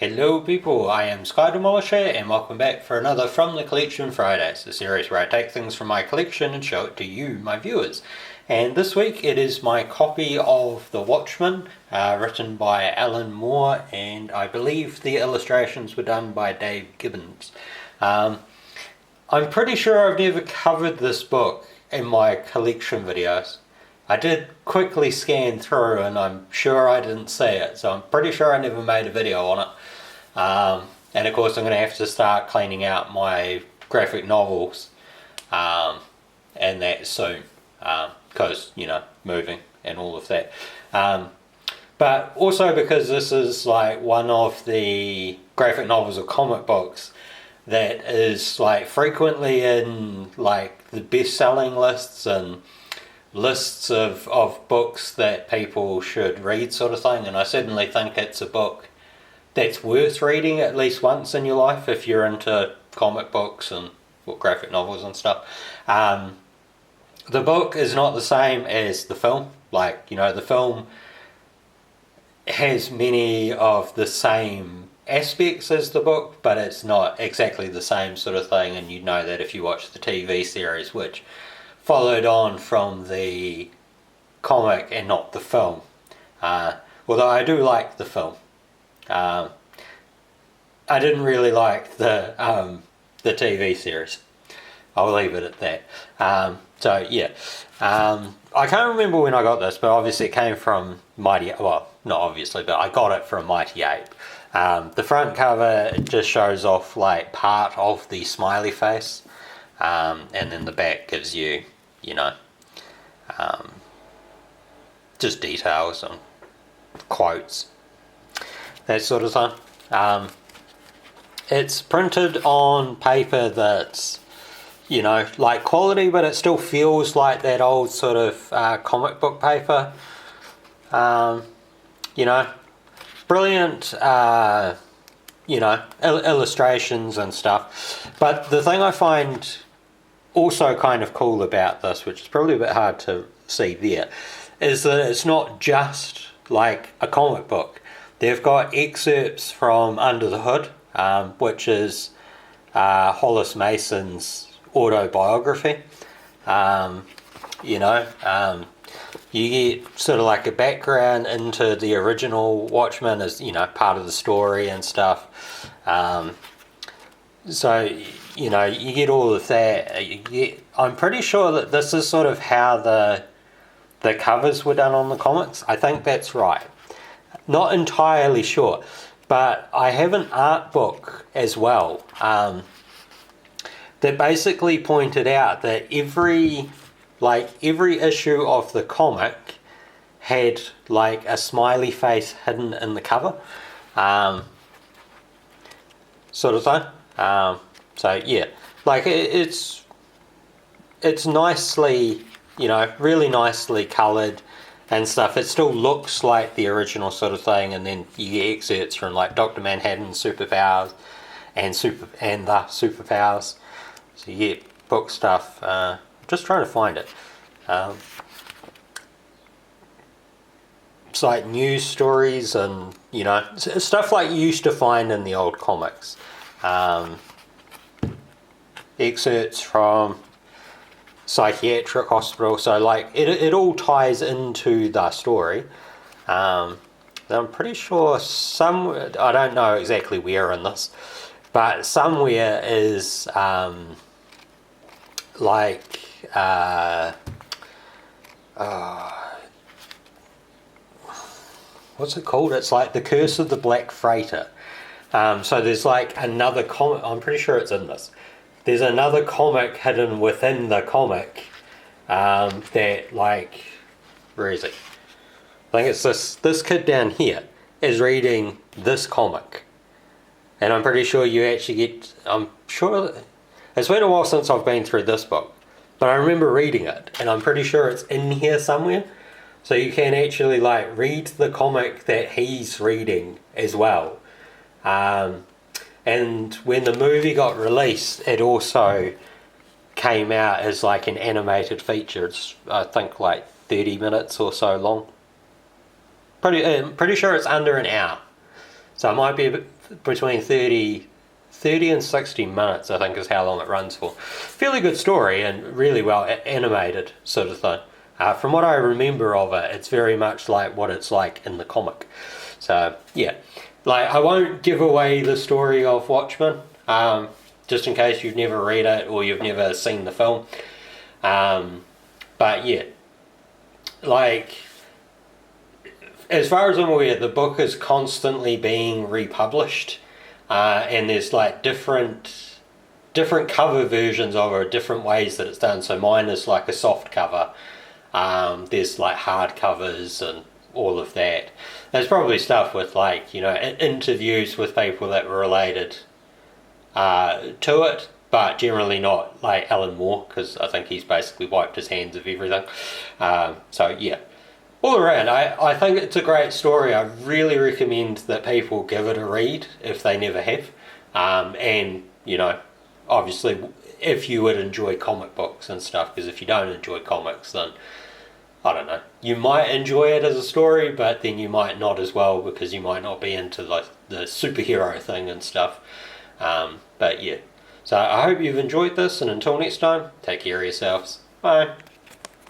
Hello people, I am Sky Demolisher and welcome back for another From the Collection Fridays, a series where I take things from my collection and show it to you, my viewers. And this week it is my copy of The Watchmen, written by Alan Moore, and I believe the illustrations were done by Dave Gibbons. I'm pretty sure I've never covered this book in my collection videos. I did quickly scan through and I'm sure I didn't see it, so I'm pretty sure I never made a video on it. And of course I'm going to have to start cleaning out my graphic novels and that soon, because, moving and all of that. But also because this is like one of the graphic novels or comic books that is like frequently in like the best-selling lists and lists of books that people should read, sort of thing, and I certainly think it's a book that's worth reading at least once in your life if you're into comic books and graphic novels and stuff. The book is not the same as the film. The film has many of the same aspects as the book, but it's not exactly the same sort of thing, and you know that if you watch the TV series, which followed on from the comic and not the film. Although I do like the film. I didn't really like the TV series. I'll leave it at that. I can't remember when I got this, but obviously it came from Mighty... Well, not obviously, but I got it from Mighty Ape. The front cover just shows off like part of the smiley face. And then the back gives you, just details and quotes, that sort of thing. It's printed on paper that's, like quality, but it still feels like that old sort of comic book paper. Brilliant, illustrations and stuff. But the thing I find also kind of cool about this, which is probably a bit hard to see there, is that it's not just like a comic book. They've got excerpts from Under the Hood, which is Hollis Mason's autobiography. You get sort of like a background into the original Watchmen as, part of the story and stuff. So, you get all of that. I'm pretty sure that this is sort of how the covers were done on the comics. I think that's right. Not entirely sure. But I have an art book as well that basically pointed out that every issue of the comic had like a smiley face hidden in the cover. Sort of thing. It's nicely, really nicely coloured and stuff. It still looks like the original sort of thing, and then you get excerpts from like Dr. Manhattan's superpowers and the superpowers. So you get book stuff. Just trying to find it. It's like news stories and stuff like you used to find in the old comics. Excerpts from psychiatric hospital, so like it all ties into the story. I'm pretty sure I don't know exactly where in this, but somewhere is what's it called? It's like The Curse of the Black Freighter. So there's like another comic, I'm pretty sure it's in this. There's another comic hidden within the comic that like, where is it? I think it's this kid down here is reading this comic. And I'm pretty sure you actually get, I'm sure, it's been a while since I've been through this book, but I remember reading it and I'm pretty sure it's in here somewhere. So you can actually like read the comic that he's reading as well. And when the movie got released, it also came out as like an animated feature. It's, I think, like 30 minutes or so long. Pretty sure it's under an hour. So it might be a bit between 30 and 60 minutes, I think, is how long it runs for. Fairly good story and really well animated sort of thing. From what I remember of it, it's very much like what it's like in the comic. So, yeah. Like, I won't give away the story of Watchmen, just in case you've never read it or you've never seen the film. But, yeah. Like, as far as I'm aware, the book is constantly being republished. And there's like different cover versions of it, different ways that it's done. So mine is like a soft cover. There's like hard covers and all of that. There's probably stuff with like, interviews with people that were related to it, but generally not like Alan Moore, because I think he's basically wiped his hands of everything. So yeah. All around, I think it's a great story. I really recommend that people give it a read if they never have. And, obviously, if you would enjoy comic books and stuff, because if you don't enjoy comics, then, I don't know, you might enjoy it as a story, but then you might not as well, because you might not be into like the superhero thing and stuff. But yeah, so I hope you've enjoyed this, and until next time, take care of yourselves. Bye.